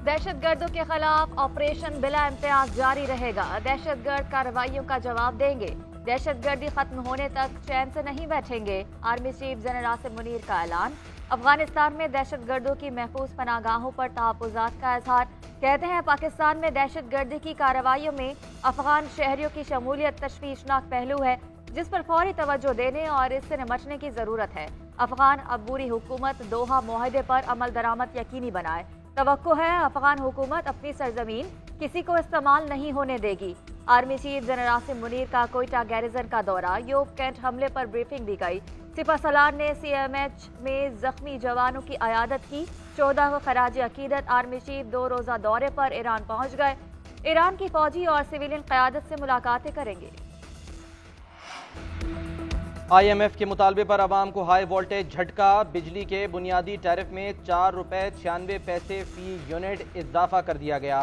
दहशतगर्दों के खिलाफ ऑपरेशन बिला इम्तियाज जारी रहेगा। दहशतगर्द कार्रवाइयों का जवाब देंगे। दहशतगर्दी खत्म होने तक चैन से नहीं बैठेंगे। Army chief general Asim Munir का ऐलान। अफगानिस्तान में दहशतगर्दों की महफूज पनागाहों पर तहफ्फुज़ात का इजहार। कहते हैं पाकिस्तान में दहशतगर्दी की कार्रवाइयों में अफगान शहरियों की शमूलियत तशवीशनाक पहलू है, जिस पर फौरी तवज्जो देने और इससे निपटने की जरूरत है। अफगान अबूरी हुकूमत दोहा मुआहदे पर अमल दरामद यकीनी बनाए। तवक्को है अफगान हुकूमत अपनी सरजमीन किसी को इस्तेमाल नहीं होने देगी। Army chief general Asim Munir का कोयटा गैरिजन का दौरा। योग कैंट हमले पर ब्रीफिंग दी गई। सिपा सलार ने CMH में जख्मी जवानों की अयादत की। 14 को खराज अकीदत। आर्मी चीफ 2 रोजा दौरे पर ईरान पहुंच गए। ईरान की फौजी और सिविलियन क़यादत से मुलाकातें करेंगे। IMF के मुतालबे पर आवाम को हाई वोल्टेज झटका। बिजली के बुनियादी टैरिफ में ₹4.96 फी यूनिट इजाफा कर दिया गया।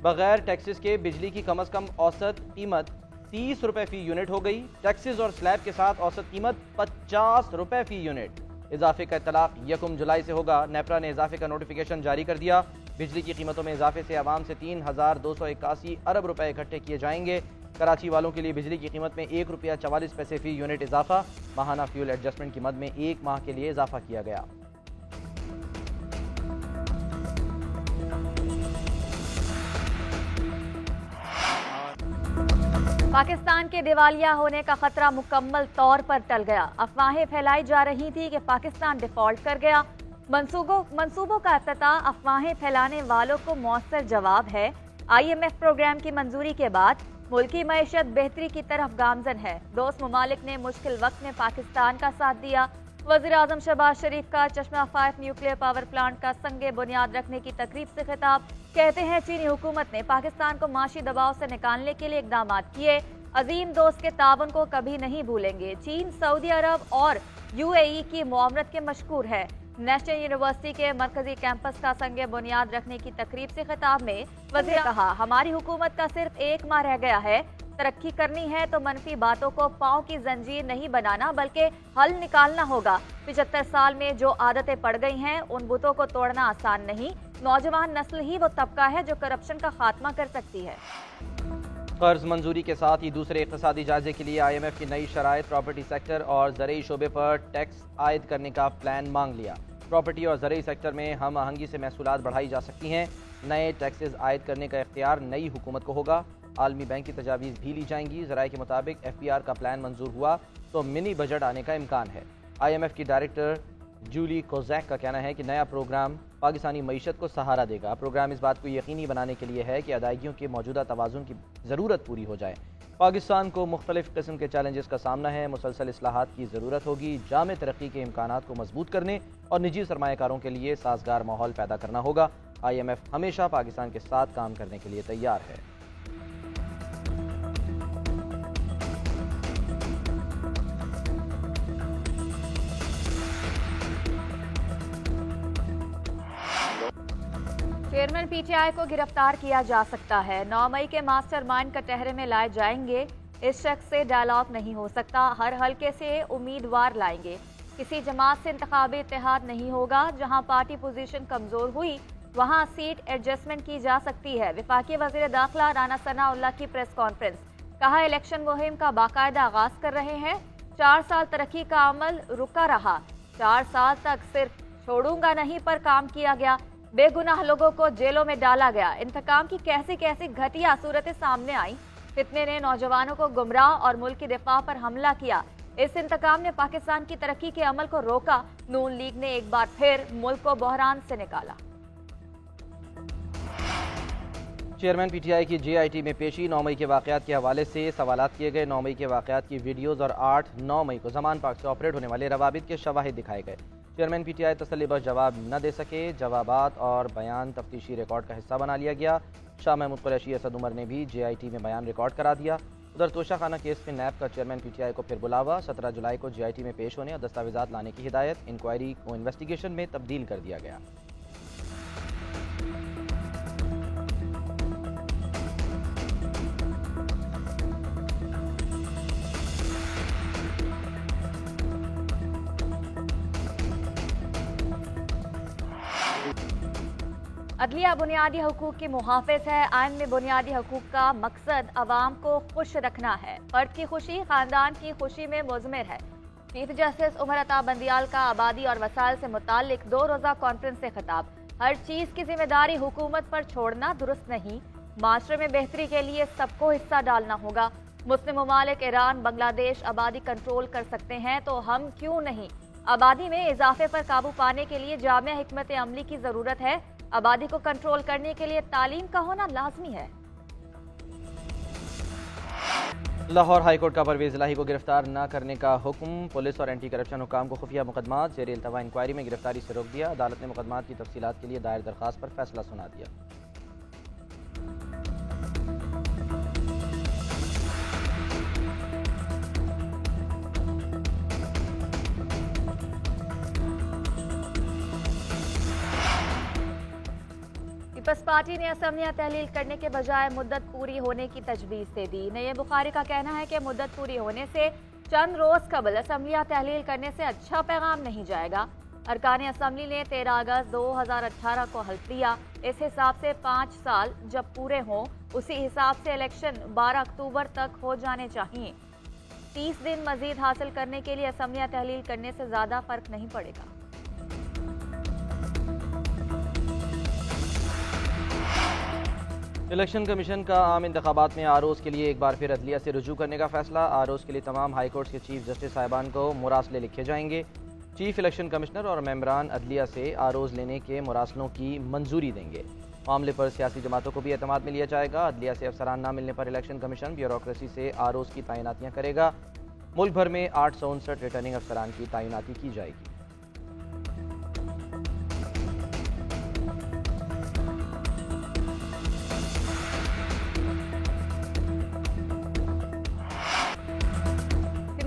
बगैर टैक्सेस के बिजली की कम अज कम औसत कीमत ₹30 फी यूनिट हो गई। टैक्सेस और स्लैब के साथ औसत कीमत ₹50 फी यूनिट। इजाफे का इतलाक 1 जुलाई से होगा। नेपरा ने इजाफे का नोटिफिकेशन जारी कर दिया। बिजली की कीमतों में इजाफे से आवाम से 3,281 अरब रुपए इकट्ठे किए जाएंगे। कराची वालों के लिए बिजली की कीमत में ₹1.44 फी यूनिट इजाफा। माहाना फ्यूल एडजस्टमेंट की मद में 1 माह के लिए इजाफा किया गया। पाकिस्तान के दिवालिया होने का खतरा मुकम्मल तौर पर टल गया। अफवाहें फैलाई जा रही थी कि पाकिस्तान डिफॉल्ट कर गया। मंसूबों का इफ्तिताह अफवाहें फैलाने वालों को मौसर जवाब है। IMF प्रोग्राम की मंजूरी के बाद मुल्की मईशत बेहतरी की तरफ गामजन है। दोस्त ममालिक ने मुश्किल वक्त में पाकिस्तान का साथ दिया। वज़ीर आज़म शहबाज शरीफ का चश्मा 5 न्यूक्लियर पावर प्लांट का संगे बुनियाद रखने की तकरीब से खिताब। कहते हैं चीनी हुकूमत ने पाकिस्तान को माशी दबाव से निकालने के लिए इकदाम किए। अजीम दोस्त के ताउन को कभी नहीं भूलेंगे। चीन सऊदी अरब और UAE की मुआवरत के मशकूर है। नेशनल यूनिवर्सिटी के मरकजी कैंपस का संगे बुनियाद रखने की तकरीब से खिताब में वज़ीर कहा, हमारी हुकूमत का सिर्फ 1 माह रह गया है। तरक्की करनी है तो मनफी बातों को पांव की जंजीर नहीं बनाना बल्कि हल निकालना होगा। 75 साल में जो आदतें पड़ गई हैं उन बुतों को तोड़ना आसान नहीं। नौजवान नस्ल ही वो तबका है जो करप्शन का खात्मा कर सकती है। कर्ज मंजूरी के साथ ही दूसरे इक़्तिसादी जायजे के लिए IMF की नई शराइत प्रॉपर्टी सेक्टर और ज़रई शोबे पर टैक्स आयद करने का प्लान मांग लिया। प्रॉपर्टी और ज़रई सेक्टर में हम आहंगी से महसूलात बढ़ाई जा सकती हैं। नए टैक्सेस आयद करने का इख्तियार नई हुकूमत को होगा। आलमी बैंक की तजावीज़ भी ली जाएंगी। ज़राए के मुताबिक FPR का प्लान मंजूर हुआ तो मिनी बजट आने का इम्कान है। IMF की डायरेक्टर जूली कोजैक का कहना है कि नया प्रोग्राम पाकिस्तानी मईशत को सहारा देगा। प्रोग्राम इस बात को यकीनी बनाने के लिए है कि अदायगियों के मौजूदा तवाज़ुन की ज़रूरत पूरी हो जाए। पाकिस्तान को मुख्तलिफ किस्म के चैलेंजेस का सामना है। मुसलसल इस्लाहात की ज़रूरत होगी। जामे तरक्की के इम्कानात को मजबूत करने और निजी सरमायाकारों के लिए साजगार माहौल पैदा करना होगा। IMF हमेशा पाकिस्तान के साथ काम करने के लिए तैयार है। चेयरमैन PTI को गिरफ्तार किया जा सकता है। 9 मई के मास्टरमाइंड कटहरे में लाए जाएंगे। इस शख्स से डायलॉग नहीं हो सकता। हर हलके से उम्मीदवार लाएंगे। किसी जमात से इंतखाबी इत्तेहाद नहीं होगा। जहां पार्टी पोजीशन कमजोर हुई वहां सीट एडजस्टमेंट की जा सकती है। वफाकी वजीर दाखिला राना सनाउल्लाह की प्रेस कॉन्फ्रेंस। कहा, इलेक्शन मुहिम का बाकायदा आगाज कर रहे हैं। 4 साल तरक्की का अमल रुका रहा। 4 साल तक सिर्फ छोड़ूंगा नहीं पर काम किया गया। बेगुनाह लोगों को जेलों में डाला गया। इंतकाम की कैसी कैसी घटिया सूरतें सामने आई। फितने ने नौजवानों को गुमराह और मुल्क की दिफा पर हमला किया। इस इंतकाम ने पाकिस्तान की तरक्की के अमल को रोका। नून लीग ने एक बार फिर मुल्क को बहरान से निकाला। चेयरमैन PTI की JIT में पेशी। 9 मई के वाकयात के हवाले से सवालात किए गए। 9 मई के वाकयात की वीडियोज़ और 8-9 मई को ज़मान पाक से ऑपरेट होने वाले रवाबित के शवाहिद दिखाए गए। चेयरमैन PTI तसल्लीबख्श जवाब न दे सके। जवाबात और बयान तफ्तीशी रिकॉर्ड का हिस्सा बना लिया गया। शाह महमूद कुरैशी, असद उमर ने भी JIT में बयान रिकॉर्ड करा दिया। उधर तोशा खाना केस में नैब का चेयरमैन PTI को फिर बुलावा। 17 जुलाई को JIT में पेश होने और दस्तावेजात लाने की हिदायत। इंक्वायरी को इन्वेस्टिगेशन में तब्दील कर दिया गया। अदलिया बुनियादी हकूक की मुहाफिज है। आइन में बुनियादी हकूक का मकसद अवाम को खुश रखना है। फर्द की खुशी खानदान की खुशी में मुज़मिर है। चीफ जस्टिस उमर अता बंदियाल का आबादी और वसाइल से मुतालिक 2 रोज़ा कॉन्फ्रेंस से खिताब। हर चीज की जिम्मेदारी हुकूमत पर छोड़ना दुरुस्त नहीं। माशरे में बेहतरी के लिए सबको हिस्सा डालना होगा। मुस्लिम ममालिक ईरान, बांग्लादेश आबादी कंट्रोल कर सकते हैं तो हम क्यों नहीं। आबादी में इजाफे पर काबू पाने के लिए जामिया हिकमत अमली की जरूरत है। आबादी को कंट्रोल करने के लिए तालीम का होना लाजमी है। लाहौर हाईकोर्ट का परवेज इलाही को गिरफ्तार न करने का हुक्म। पुलिस और एंटी करप्शन हुकाम को खुफिया मुकदमात ज़ेर इल्तवा इंक्वायरी में गिरफ्तारी से रोक दिया। अदालत ने मुकदमात की तफसीलात के लिए दायर दरखास्त पर फैसला सुना दिया। पीपल्स पार्टी ने असम्बलियां तहलील करने के बजाय मुद्दत पूरी होने की तजवीज़ दे दी। नईम बुखारी का कहना है कि मुद्दत पूरी होने से चंद रोज कबल असम्बलियां तहलील करने से अच्छा पैगाम नहीं जाएगा। अरकान असम्बली ने 13 अगस्त 2018 को हल्फ दिया। इस हिसाब से 5 साल जब पूरे हों उसी हिसाब से इलेक्शन 12 अक्टूबर तक हो जाने चाहिए। 30 दिन मजीद हासिल करने के लिए असम्बलियां तहलील करने से ज्यादा फर्क नहीं पड़ेगा। इलेक्शन कमीशन का आम इंतखाबात में आरोज के लिए एक बार फिर अदलिया से रुजू करने का फैसला। आरोज के लिए तमाम हाई कोर्ट के चीफ जस्टिस साहिबान को मुरासले लिखे जाएंगे। चीफ इलेक्शन कमिश्नर और मेंबरान अदलिया से आरोज लेने के मुरासलों की मंजूरी देंगे। मामले पर सियासी जमातों को भी एतमाद में लिया जाएगा। अदलिया से अफसरान न मिलने पर इलेक्शन कमीशन ब्यूरोक्रेसी से आरोज की तैनातियाँ करेगा। मुल्क भर में 859 रिटर्निंग अफसरान की तैनाती की जाएगी।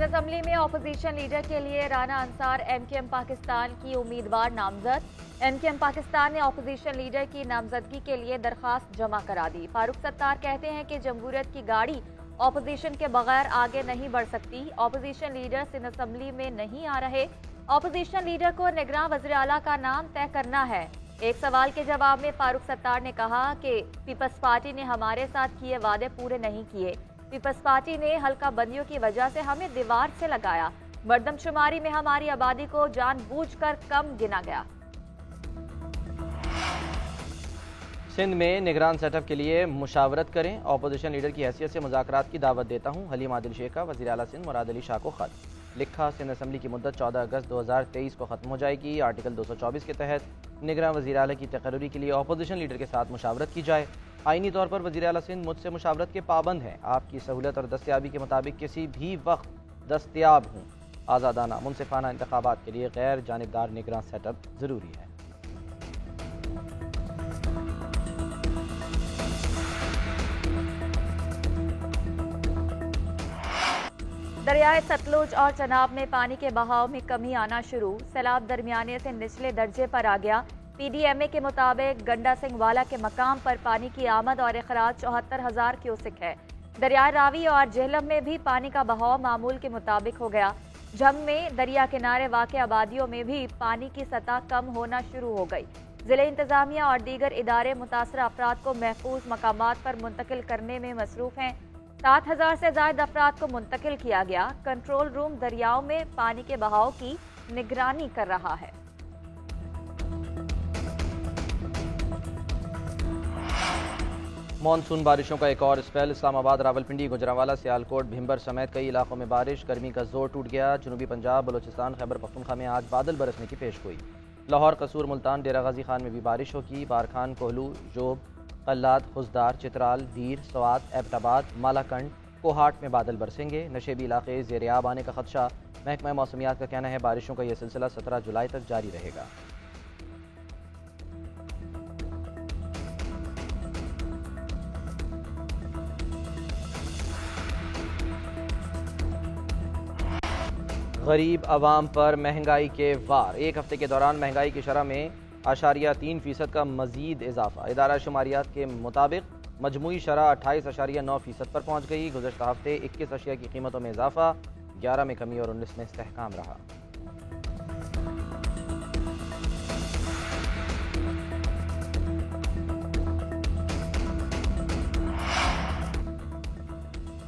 असम्बली में ऑपोजिशन लीडर के लिए राना अंसार एमकेएम पाकिस्तान की उम्मीदवार नामजद। एमकेएम पाकिस्तान ने ऑपोजिशन लीडर की नामजदगी के लिए दरखास्त जमा करा दी। फारूक सत्तार कहते हैं कि जमहूरियत की गाड़ी ऑपोजिशन के बगैर आगे नहीं बढ़ सकती। ऑपोजिशन लीडर सिंध असम्बली में नहीं आ रहे। ऑपोजिशन लीडर को निगरान वज़ीर आला का नाम तय करना है। एक सवाल के जवाब में फारूक सत्तार ने कहा कि पीपल्स पार्टी ने हमारे साथ किए वादे पूरे नहीं किए। पीपल्स पार्टी ने हल्का बंदियों की वजह से हमें दीवार से लगाया। मर्दमशुमारी में हमारी आबादी को जानबूझकर कम गिना गया। सिंध में निगरान सेटअप के लिए मुशावरत करें। ऑपोजिशन लीडर की हैसियत से मुज़ाकरात की दावत देता हूँ। हलीम आदिल शेख का वज़ीर आला सिंध मुराद अली शाह को खत लिखा। सिंध असम्बली की मुद्दत 14 अगस्त 2023 को ख़त्म हो जाएगी। आर्टिकल 224 के तहत निगरान वज़ीर आला की तकर्री के लिए ऑपोजिशन लीडर के साथ मुशावरत की जाए। आईनी तौर पर वज़ीर आला सिंध मुझसे मुशावरत के पाबंद हैं। आपकी सहूलत और दस्तयाबी के मुताबिक किसी भी वक्त दस्तयाब हूँ। आज़ादाना मुनसिफाना इंतखाबात के लिए गैर जानिबदार निगरान सेटअप ज़रूरी है। दरियाए सतलुज और चनाब में पानी के बहाव में कमी आना शुरू। सैलाब दरमियाने से निचले दर्जे पर आ गया। पीडीएमए के मुताबिक गंडा सिंह वाला के मकाम पर पानी की आमद और अखराज 74,000 क्यूसिक है। दरियाए रावी और झेलम में भी पानी का बहाव मामूल के मुताबिक हो गया। झंग में दरिया किनारे वाक़ आबादियों में भी पानी की सतह कम होना शुरू हो गई। जिले इंतजामिया और दीगर इदारे मुतासर अफराद को महफूज मकामात पर मुंतकिल करने में मसरूफ हैं। 7,000 से ज़ायद अफराद को मुंतकिल किया गया। कंट्रोल रूम दरियाओं में पानी के बहाव की निगरानी कर रहा है। मानसून बारिशों का एक और स्पेल। इस्लामाबाद, रावलपिंडी, गुजरांवाला, सियालकोट, भिम्बर समेत कई इलाकों में बारिश। गर्मी का जोर टूट गया। जनूबी पंजाब, बलोचिस्तान, खैबर पख्तूनख्वा में आज बादल बरसने की पेशगोई। लाहौर, कसूर, मुल्तान, डेरा गाजी खान में भी बारिश होगी। बारखान, कोहलू, जोब, कल्लाद, खुजदार, चित्राल, दीर, सवात, एबटाबाद, मालाकंड, कोहाट में बादल बरसेंगे। नशेबी इलाके ज़ेर-ए-आब आने का खदशा। महकमा मौसमियात का कहना है बारिशों का यह सिलसिला 17 जुलाई तक जारी रहेगा। गरीब आवाम पर महंगाई के वार। एक हफ्ते के दौरान महंगाई की शरह में 0.3% का मजीद इजाफा। इदारा शुमारियात के मुताबिक मजमूई शरह 28.9% पर पहुँच गई। गुज़श्ता हफ्ते 21 अशिया की कीमतों में इजाफा, 11 में कमी और 19 में इस्तेहकाम रहा।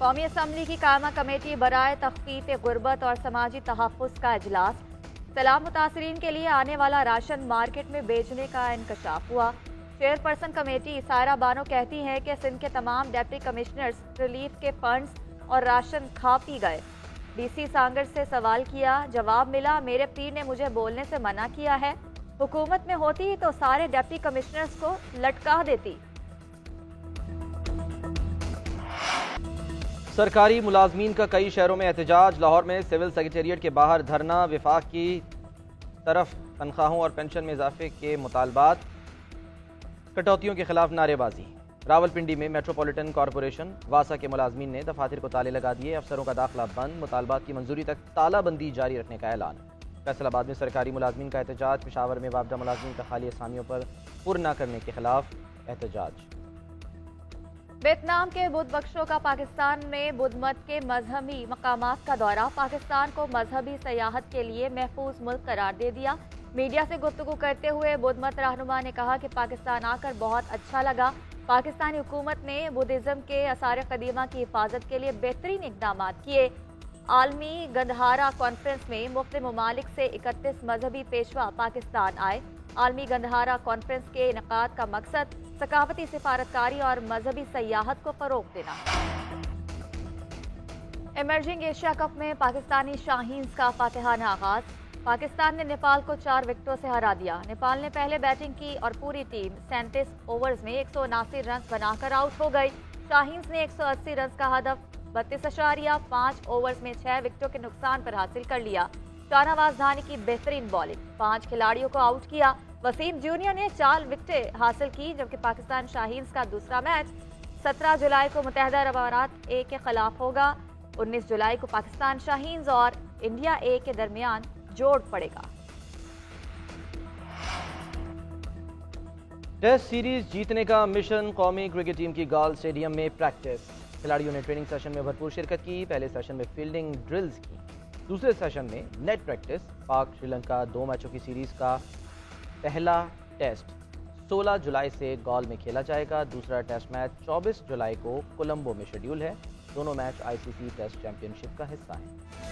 कौमी असम्बली की कायमा कमेटी बराए तख्फीफ गुर्बत और समाजी तहफ़्फ़ुज़ का इजलास। सैलाब मुतासरीन के लिए आने वाला राशन मार्केट में बेचने का इंकशाफ हुआ। चेयरपर्सन कमेटी सायरा बानो कहती हैं कि सिंध के तमाम डिप्टी कमिश्नर्स रिलीफ के फंड्स और राशन खा पी गए। डीसी सांगर से सवाल किया, जवाब मिला मेरे पीर ने मुझे बोलने से मना किया है। हुकूमत में होती तो सारे डिप्टी कमिश्नर्स को लटका देती। सरकारी मुलाजमीन का कई शहरों में एहतजाज। लाहौर में सिविल सेक्रेटेरिएट के बाहर धरना। विफाक की तरफ तनख्वाहों और पेंशन में इजाफे के मुतालबात, कटौतियों के खिलाफ नारेबाजी। रावलपिंडी में मेट्रोपॉलिटन कॉरपोरेशन वासा के मुलाजमीन ने दफातर को ताले लगा दिए। अफसरों का दाखिला बंद। मुतालबात की मंजूरी तक तालाबंदी जारी रखने का ऐलान। फैसलाबाद में सरकारी मुलाजमीन का एहतजाज। पेशावर में वापदा मुलाजमीन का खाली असामियों पर पुर न करने के खिलाफ एहतजाज। वियतनाम के बुद्ध बख्शों का पाकिस्तान में बुद्ध मत के मजहबी मकामात का दौरा। पाकिस्तान को मजहबी सयाहत के लिए महफूज मुल्क करार दे दिया। मीडिया से गुफ्तगू करते हुए बुद्ध मत रहनुमा ने कहा कि पाकिस्तान आकर बहुत अच्छा लगा। पाकिस्तानी हुकूमत ने बुद्धिज़्म के आसार कदीमा की हिफाजत के लिए बेहतरीन इकदाम किए। आलमी गंधहारा कॉन्फ्रेंस में मुख्तलिफ ममालिक से 31 मजहबी पेशवा पाकिस्तान आए। आलमी गंधहारा कॉन्फ्रेंस के इनकाद का मकसद सकाफती सिफारतकारी और मजहबी सयाहत को फरोग देना। इमर्जिंग एशिया कप में पाकिस्तानी शाहीन्स का फातिहाना आगाज। पाकिस्तान ने नेपाल को 4 विकेटों से हरा दिया। नेपाल ने पहले बैटिंग की और पूरी टीम 37 ओवर्स में 179 रन बनाकर आउट हो गई। शाहीन्स ने 180 रन का हदफ 32.5 ओवर्स में 6 विकेटों के नुकसान पर हासिल कर लिया। शाहनवाज धानी की बेहतरीन बॉलिंग, 5 खिलाड़ियों को आउट किया। वसीम जूनियर ने 4 विकेटें हासिल की। जबकि पाकिस्तान शाहीन्स का दूसरा मैच 17 जुलाई को मुत्तहिदा अरब अमारात ए के खिलाफ होगा। 19 जुलाई को पाकिस्तान शाहीन्स और इंडिया ए के दरमियान जोड़ पड़ेगा। टेस्ट सीरीज जीतने का मिशन। कौमी क्रिकेट टीम की गाल स्टेडियम में प्रैक्टिस। खिलाड़ियों ने ट्रेनिंग सेशन में भरपूर शिरकत की। पहले सेशन में फील्डिंग ड्रिल्स की, दूसरे सेशन में नेट प्रैक्टिस। पाक श्रीलंका 2 मैचों की सीरीज का पहला टेस्ट 16 जुलाई से गॉल में खेला जाएगा। दूसरा टेस्ट मैच 24 जुलाई को कोलंबो में शेड्यूल है। दोनों मैच आईसीसी टेस्ट चैंपियनशिप का हिस्सा हैं।